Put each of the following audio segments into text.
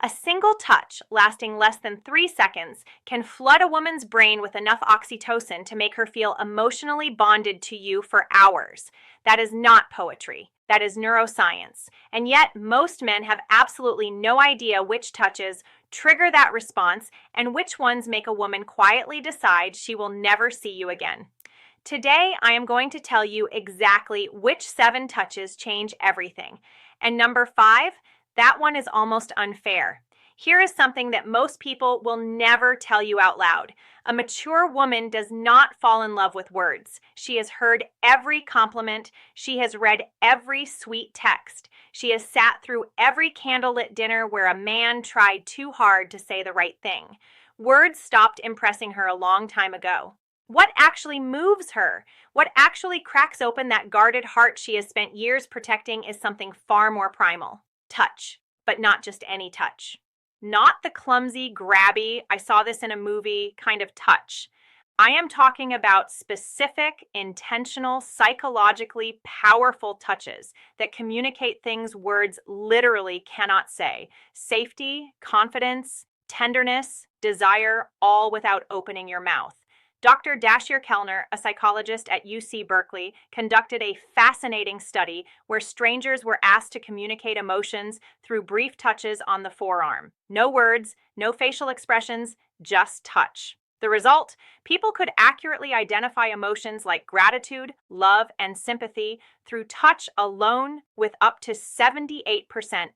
A single touch lasting less than 3 seconds can flood a woman's brain with enough oxytocin to make her feel emotionally bonded to you for hours. That is not poetry. That is neuroscience. And yet, most men have absolutely no idea which touches trigger that response and which ones make a woman quietly decide she will never see you again. Today, I am going to tell you exactly which 7 touches change everything. And number 5, that one is almost unfair. Here is something that most people will never tell you out loud. A mature woman does not fall in love with words. She has heard every compliment. She has read every sweet text. She has sat through every candlelit dinner where a man tried too hard to say the right thing. Words stopped impressing her a long time ago. What actually moves her? What actually cracks open that guarded heart she has spent years protecting is something far more primal. Touch, but not just any touch. Not the clumsy, grabby, I saw this in a movie kind of touch. I am talking about specific, intentional, psychologically powerful touches that communicate things words literally cannot say. Safety, confidence, tenderness, desire, all without opening your mouth. Dr. Dashier Kellner, a psychologist at UC Berkeley, conducted a fascinating study where strangers were asked to communicate emotions through brief touches on the forearm. No words, no facial expressions, just touch. The result? People could accurately identify emotions like gratitude, love, and sympathy through touch alone with up to 78%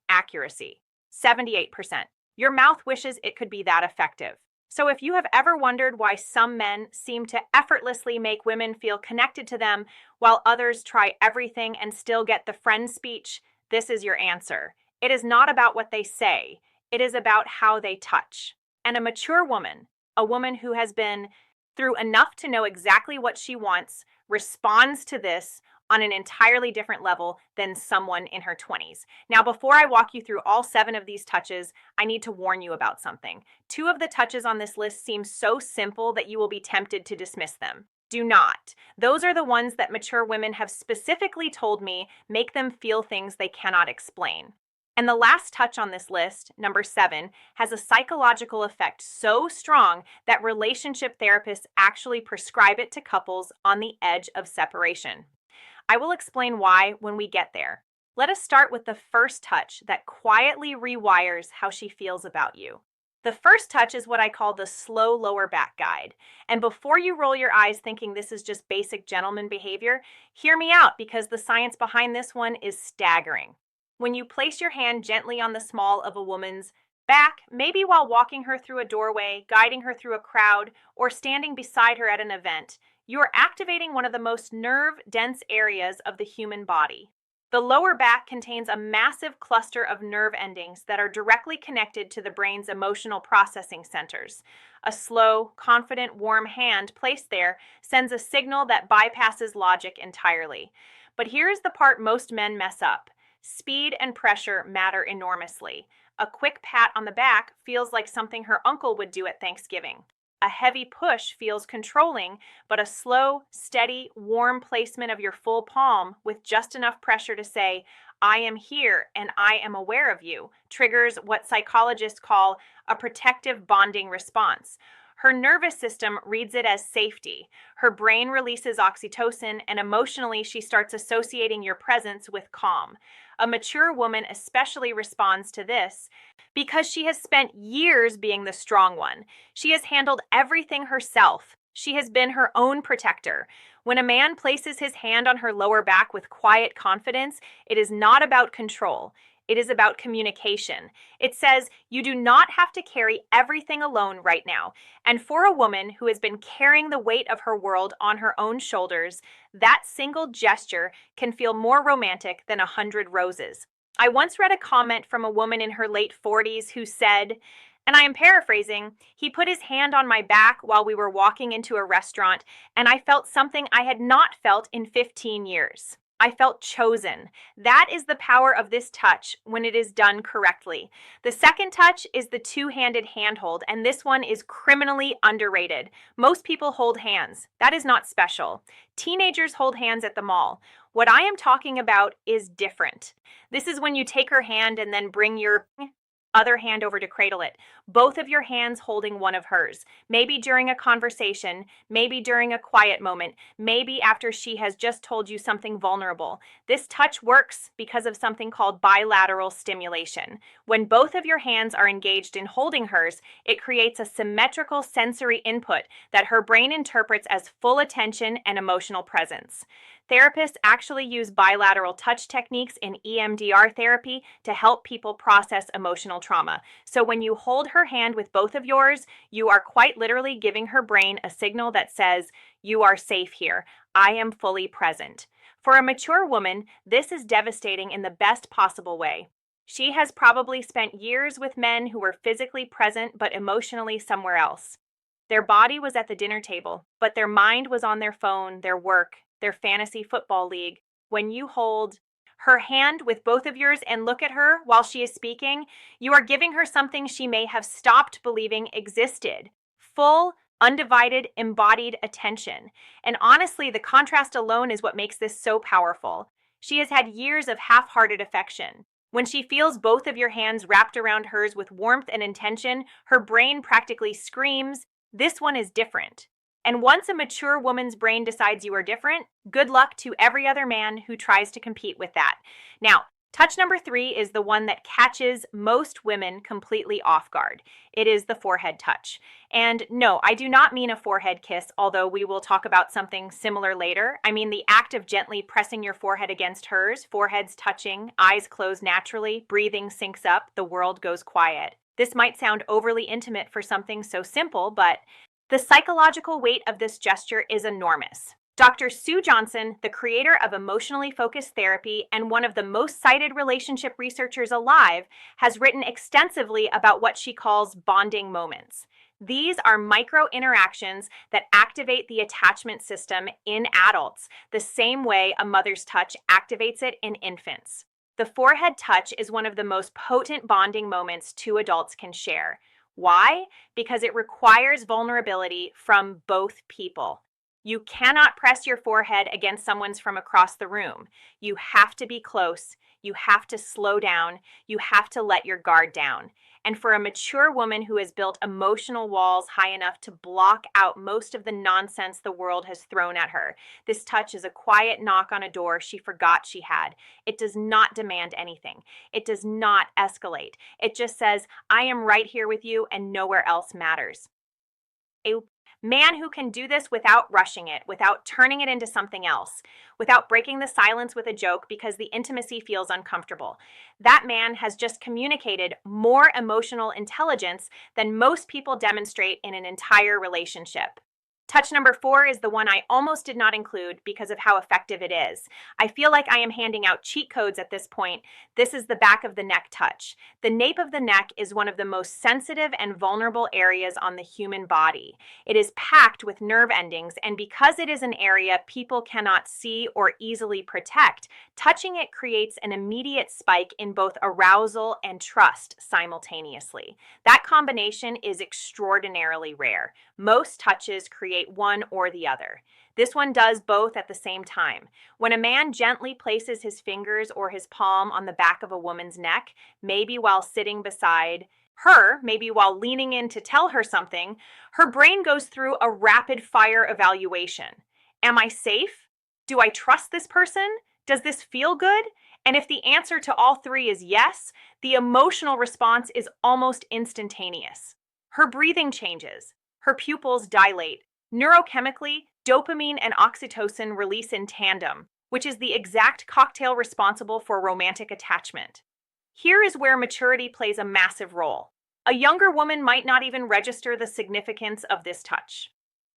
accuracy. 78%. Your mouth wishes it could be that effective. So if you have ever wondered why some men seem to effortlessly make women feel connected to them while others try everything and still get the friend speech, this is your answer. It is not about what they say. It is about how they touch. And a mature woman, a woman who has been through enough to know exactly what she wants, responds to this on an entirely different level than someone in her 20s. Now, before I walk you through all 7 of these touches, I need to warn you about something. 2 of the touches on this list seem so simple that you will be tempted to dismiss them. Do not. Those are the ones that mature women have specifically told me make them feel things they cannot explain. And the last touch on this list, number 7, has a psychological effect so strong that relationship therapists actually prescribe it to couples on the edge of separation. I will explain why when we get there. Let us start with the first touch that quietly rewires how she feels about you. The first touch is what I call the slow lower back guide. And before you roll your eyes thinking this is just basic gentleman behavior, hear me out because the science behind this one is staggering. When you place your hand gently on the small of a woman's back, maybe while walking her through a doorway, guiding her through a crowd, or standing beside her at an event, you are activating one of the most nerve-dense areas of the human body. The lower back contains a massive cluster of nerve endings that are directly connected to the brain's emotional processing centers. A slow, confident, warm hand placed there sends a signal that bypasses logic entirely. But here's the part most men mess up. Speed and pressure matter enormously. A quick pat on the back feels like something her uncle would do at Thanksgiving. A heavy push feels controlling, but a slow, steady, warm placement of your full palm with just enough pressure to say, I am here and I am aware of you, triggers what psychologists call a protective bonding response. Her nervous system reads it as safety. Her brain releases oxytocin, and emotionally she starts associating your presence with calm. A mature woman especially responds to this because she has spent years being the strong one. She has handled everything herself. She has been her own protector. When a man places his hand on her lower back with quiet confidence, it is not about control. It is about communication. It says, you do not have to carry everything alone right now. And for a woman who has been carrying the weight of her world on her own shoulders, that single gesture can feel more romantic than 100 roses. I once read a comment from a woman in her late 40s who said, and I am paraphrasing, he put his hand on my back while we were walking into a restaurant, and I felt something I had not felt in 15 years. I felt chosen. That is the power of this touch when it is done correctly. The second touch is the two-handed handhold, and this one is criminally underrated. Most people hold hands. That is not special. Teenagers hold hands at the mall. What I am talking about is different. This is when you take her hand and then bring your other hand over to cradle it, both of your hands holding one of hers. Maybe during a conversation, maybe during a quiet moment, maybe after she has just told you something vulnerable. This touch works because of something called bilateral stimulation. When both of your hands are engaged in holding hers, it creates a symmetrical sensory input that her brain interprets as full attention and emotional presence. Therapists actually use bilateral touch techniques in EMDR therapy to help people process emotional trauma. So when you hold her hand with both of yours, you are quite literally giving her brain a signal that says, "You are safe here. I am fully present." For a mature woman, this is devastating in the best possible way. She has probably spent years with men who were physically present but emotionally somewhere else. Their body was at the dinner table, but their mind was on their phone, their work, their fantasy football league. When you hold her hand with both of yours and look at her while she is speaking, you are giving her something she may have stopped believing existed. Full, undivided, embodied attention. And honestly, the contrast alone is what makes this so powerful. She has had years of half-hearted affection. When she feels both of your hands wrapped around hers with warmth and intention, her brain practically screams, "This one is different." And once a mature woman's brain decides you are different, good luck to every other man who tries to compete with that. Now, touch number 3 is the one that catches most women completely off guard. It is the forehead touch. And no, I do not mean a forehead kiss, although we will talk about something similar later. I mean the act of gently pressing your forehead against hers, foreheads touching, eyes close naturally, breathing syncs up, the world goes quiet. This might sound overly intimate for something so simple, but the psychological weight of this gesture is enormous. Dr. Sue Johnson, the creator of emotionally focused therapy and one of the most cited relationship researchers alive, has written extensively about what she calls bonding moments. These are micro interactions that activate the attachment system in adults, the same way a mother's touch activates it in infants. The forehead touch is one of the most potent bonding moments two adults can share. Why? Because it requires vulnerability from both people. You cannot press your forehead against someone's from across the room. You have to be close. You have to slow down. You have to let your guard down. And for a mature woman who has built emotional walls high enough to block out most of the nonsense the world has thrown at her, this touch is a quiet knock on a door she forgot she had. It does not demand anything. It does not escalate. It just says, "I am right here with you and nowhere else matters." A man who can do this without rushing it, without turning it into something else, without breaking the silence with a joke because the intimacy feels uncomfortable. That man has just communicated more emotional intelligence than most people demonstrate in an entire relationship. Touch number 4 is the one I almost did not include because of how effective it is. I feel like I am handing out cheat codes at this point. This is the back of the neck touch. The nape of the neck is one of the most sensitive and vulnerable areas on the human body. It is packed with nerve endings, and because it is an area people cannot see or easily protect, touching it creates an immediate spike in both arousal and trust simultaneously. That combination is extraordinarily rare. Most touches create one or the other. This one does both at the same time. When a man gently places his fingers or his palm on the back of a woman's neck, maybe while sitting beside her, maybe while leaning in to tell her something, her brain goes through a rapid fire evaluation. Am I safe? Do I trust this person? Does this feel good? And if the answer to all 3 is yes, the emotional response is almost instantaneous. Her breathing changes. Her pupils dilate. Neurochemically, dopamine and oxytocin release in tandem, which is the exact cocktail responsible for romantic attachment. Here is where maturity plays a massive role. A younger woman might not even register the significance of this touch.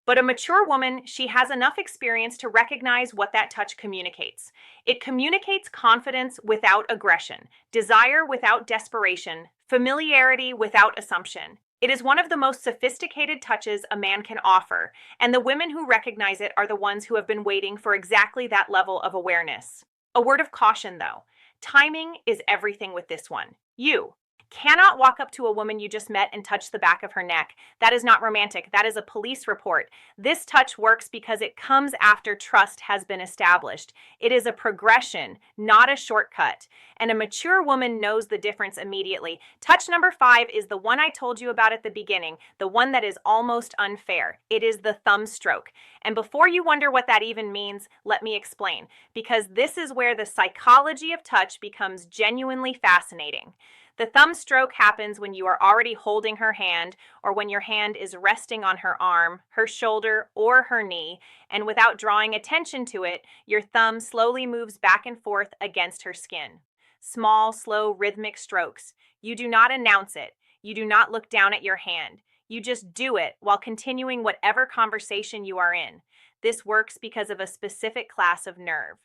But a mature woman, she has enough experience to recognize what that touch communicates. It communicates confidence without aggression, desire without desperation, familiarity without assumption. It is one of the most sophisticated touches a man can offer, and the women who recognize it are the ones who have been waiting for exactly that level of awareness. A word of caution, though. Timing is everything with this one. You Cannot walk up to a woman you just met and touch the back of her neck. That is not romantic. That is a police report. This touch works because it comes after trust has been established. It is a progression, not a shortcut. And a mature woman knows the difference immediately. Touch number 5 is the one I told you about at the beginning, the one that is almost unfair. It is the thumb stroke. And before you wonder what that even means, let me explain. Because this is where the psychology of touch becomes genuinely fascinating. The thumb stroke happens when you are already holding her hand, or when your hand is resting on her arm, her shoulder, or her knee, and without drawing attention to it, your thumb slowly moves back and forth against her skin. Small, slow, rhythmic strokes. You do not announce it. You do not look down at your hand. You just do it while continuing whatever conversation you are in. This works because of a specific class of nerve.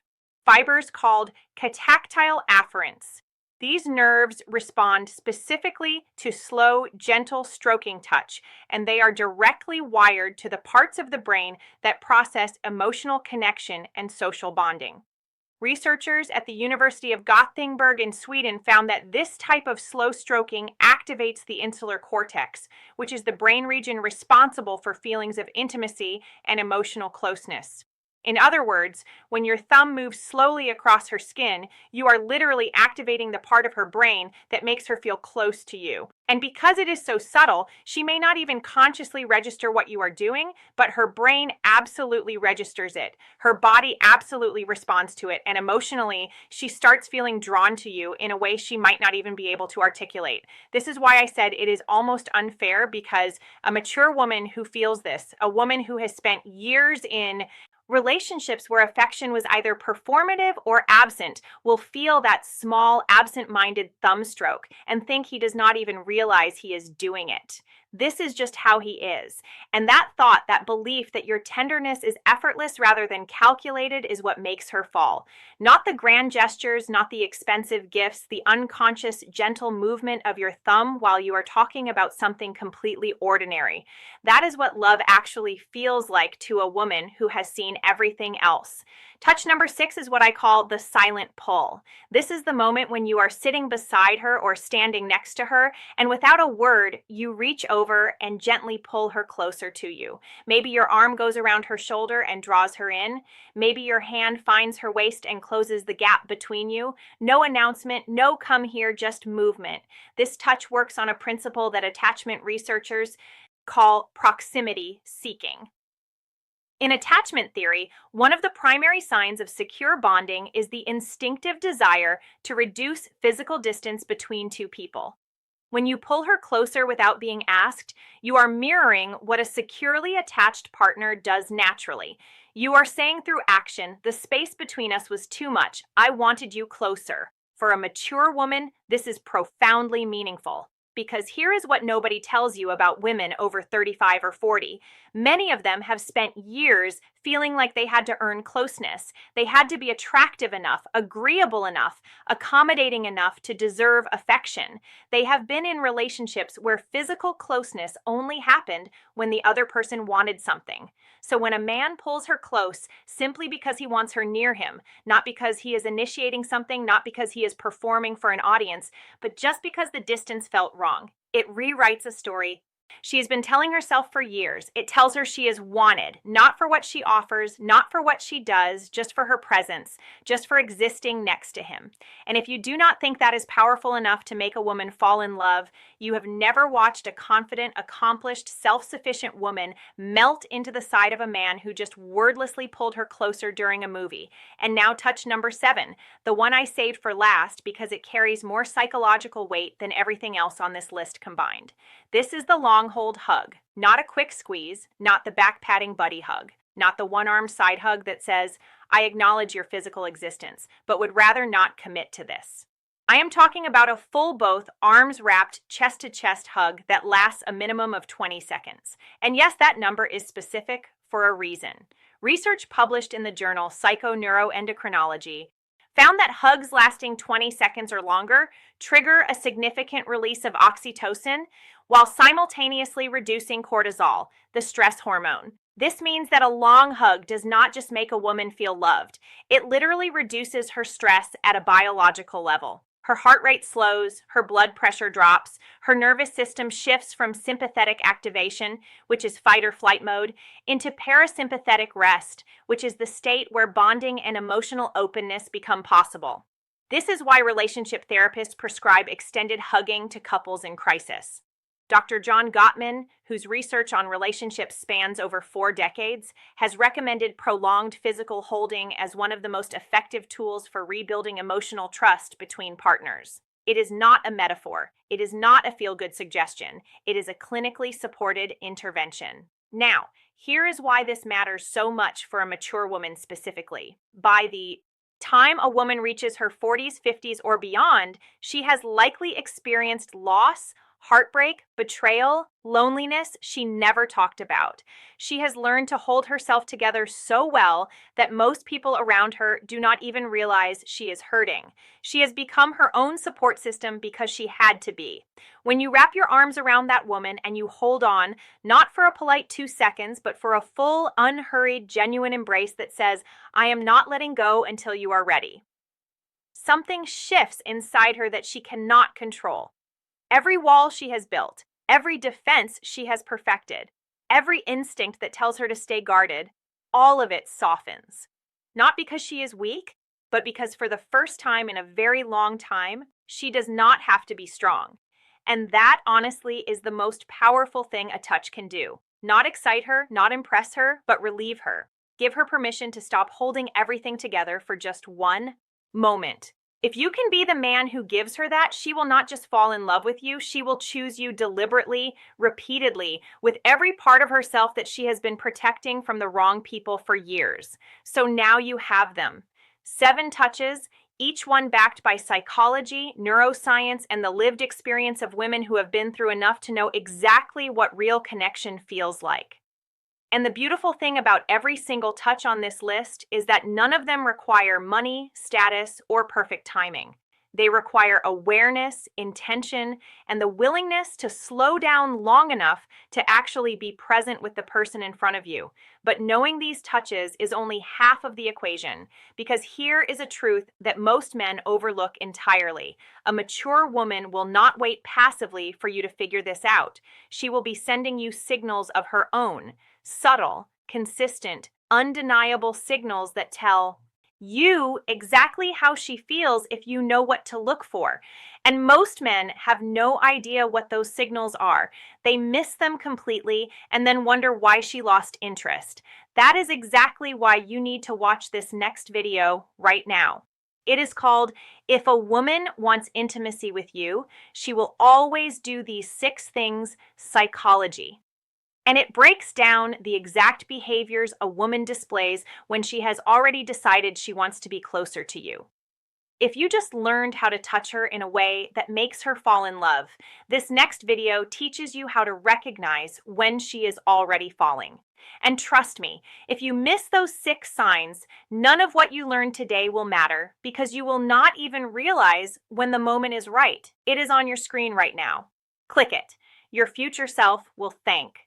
Fibers called catactile afferents. These nerves respond specifically to slow, gentle stroking touch, and they are directly wired to the parts of the brain that process emotional connection and social bonding. Researchers at the University of Gothenburg in Sweden found that this type of slow stroking activates the insular cortex, which is the brain region responsible for feelings of intimacy and emotional closeness. In other words, when your thumb moves slowly across her skin, you are literally activating the part of her brain that makes her feel close to you. And because it is so subtle, she may not even consciously register what you are doing, but her brain absolutely registers it. Her body absolutely responds to it, and emotionally, she starts feeling drawn to you in a way she might not even be able to articulate. This is why I said it is almost unfair, because a mature woman who feels this, a woman who has spent years in relationships where affection was either performative or absent, will feel that small, absent-minded thumb stroke and think he does not even realize he is doing it. This is just how he is. And that thought, that belief that your tenderness is effortless rather than calculated, is what makes her fall. Not the grand gestures, not the expensive gifts, the unconscious, gentle movement of your thumb while you are talking about something completely ordinary. That is what love actually feels like to a woman who has seen everything else. Touch number 6 is what I call the silent pull. This is the moment when you are sitting beside her or standing next to her, and without a word, you reach over and gently pull her closer to you. Maybe your arm goes around her shoulder and draws her in. Maybe your hand finds her waist and closes the gap between you. No announcement, no come here, just movement. This touch works on a principle that attachment researchers call proximity seeking. In attachment theory, one of the primary signs of secure bonding is the instinctive desire to reduce physical distance between two people. When you pull her closer without being asked, you are mirroring what a securely attached partner does naturally. You are saying through action, the space between us was too much. I wanted you closer. For a mature woman, this is profoundly meaningful. Because here is what nobody tells you about women over 35 or 40. Many of them have spent years feeling like they had to earn closeness. They had to be attractive enough, agreeable enough, accommodating enough to deserve affection. They have been in relationships where physical closeness only happened when the other person wanted something. So when a man pulls her close simply because he wants her near him, not because he is initiating something, not because he is performing for an audience, but just because the distance felt wrong, it rewrites a story she has been telling herself for years. It tells her she is wanted, not for what she offers, not for what she does, just for her presence, just for existing next to him. And if you do not think that is powerful enough to make a woman fall in love, you have never watched a confident, accomplished, self-sufficient woman melt into the side of a man who just wordlessly pulled her closer during a movie. And now touch number 7, the one I saved for last because it carries more psychological weight than everything else on this list combined. This is the long hold hug, not a quick squeeze, not the back-patting buddy hug, not the one-armed side hug that says, I acknowledge your physical existence, but would rather not commit to this. I am talking about a full both arms-wrapped chest-to-chest hug that lasts a minimum of 20 seconds. And yes, that number is specific for a reason. Research published in the journal Psychoneuroendocrinology found that hugs lasting 20 seconds or longer trigger a significant release of oxytocin while simultaneously reducing cortisol, the stress hormone. This means that a long hug does not just make a woman feel loved. It literally reduces her stress at a biological level. Her heart rate slows, her blood pressure drops, her nervous system shifts from sympathetic activation, which is fight or flight mode, into parasympathetic rest, which is the state where bonding and emotional openness become possible. This is why relationship therapists prescribe extended hugging to couples in crisis. Dr. John Gottman, whose research on relationships spans over 4 decades, has recommended prolonged physical holding as one of the most effective tools for rebuilding emotional trust between partners. It is not a metaphor. It is not a feel-good suggestion. It is a clinically supported intervention. Now, here is why this matters so much for a mature woman specifically. By the time a woman reaches her 40s, 50s, or beyond, she has likely experienced loss, heartbreak, betrayal, loneliness she never talked about. She has learned to hold herself together so well that most people around her do not even realize she is hurting. She has become her own support system because she had to be. When you wrap your arms around that woman and you hold on, not for a polite 2 seconds, but for a full, unhurried, genuine embrace that says, "I am not letting go until you are ready," something shifts inside her that she cannot control. Every wall she has built, every defense she has perfected, every instinct that tells her to stay guarded, all of it softens. Not because she is weak, but because for the first time in a very long time, she does not have to be strong. And that, honestly, is the most powerful thing a touch can do. Not excite her, not impress her, but relieve her. Give her permission to stop holding everything together for just one moment. If you can be the man who gives her that, she will not just fall in love with you, she will choose you deliberately, repeatedly, with every part of herself that she has been protecting from the wrong people for years. So now you have them. 7 touches, each one backed by psychology, neuroscience, and the lived experience of women who have been through enough to know exactly what real connection feels like. And the beautiful thing about every single touch on this list is that none of them require money, status, or perfect timing. They require awareness, intention, and the willingness to slow down long enough to actually be present with the person in front of you. But knowing these touches is only half of the equation, because here is a truth that most men overlook entirely. A mature woman will not wait passively for you to figure this out. She will be sending you signals of her own. Subtle, consistent, undeniable signals that tell you exactly how she feels if you know what to look for. And most men have no idea what those signals are. They miss them completely and then wonder why she lost interest. That is exactly why you need to watch this next video right now. It is called, "If a Woman Wants Intimacy with You, She Will Always Do These 6 Things, Psychology." And it breaks down the exact behaviors a woman displays when she has already decided she wants to be closer to you. If you just learned how to touch her in a way that makes her fall in love, this next video teaches you how to recognize when she is already falling. And trust me, if you miss those 6 signs, none of what you learned today will matter because you will not even realize when the moment is right. It is on your screen right now. Click it. Your future self will thank